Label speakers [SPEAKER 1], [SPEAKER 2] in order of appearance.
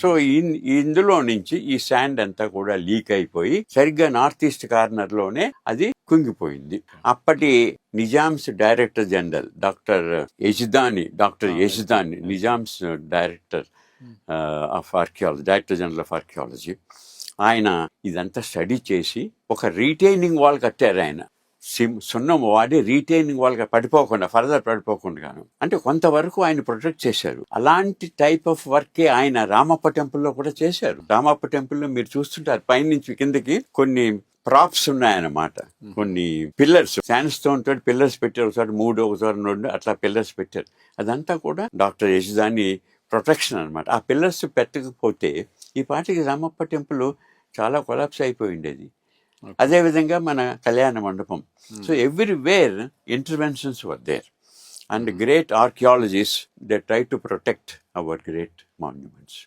[SPEAKER 1] So ఇందులో నుంచి ఈ శాండ్ అంతా కూడా లీక్ అయిపోయి సరిగ్గా నార్త్ ఈస్ట్ కార్నర్ లోనే అది కుంగిపోయింది. అప్పటి Nizam's director general doctor Yazdani Nizam's director of archaeology, director general of archaeology, ఆయన ఇదంతా స్టడీ చేసి ఒక రీటైనింగ్ వాల్ కట్టారు. ఆయన సున్నం వాడి రీటైనింగ్ వాల్గా ఫర్దర్ పడిపోకుండా అంటే కొంతవరకు ఆయన ప్రొటెక్ట్ చేశారు. అలాంటి టైప్ ఆఫ్ వర్కే ఆయన రామప్ప టెంపుల్లో కూడా చేశారు. రామప్ప టెంపుల్లో మీరు చూస్తుంటారు పైనుంచి కిందకి కొన్ని ప్రాప్స్ ఉన్నాయన్నమాట. కొన్ని పిల్లర్స్, శాండ్ స్టోన్ తోటి పిల్లర్స్ పెట్టారు. ఒకసారి 3, ఒకసారి 2 అట్లా పిల్లర్స్ పెట్టారు. అదంతా కూడా డాక్టర్ యజ్దాని ప్రొటెక్షన్ అనమాట. ఆ పిల్లర్స్ పెట్టకపోతే ఈ పాటికి రామప్ప టెంపుల్ చాలా కొలాప్స్ అయిపోయి ఉండేది. అదేవిధంగా మన కళ్యాణ మండపం. So everywhere interventions were there and great archaeologist they try to protect our great monuments.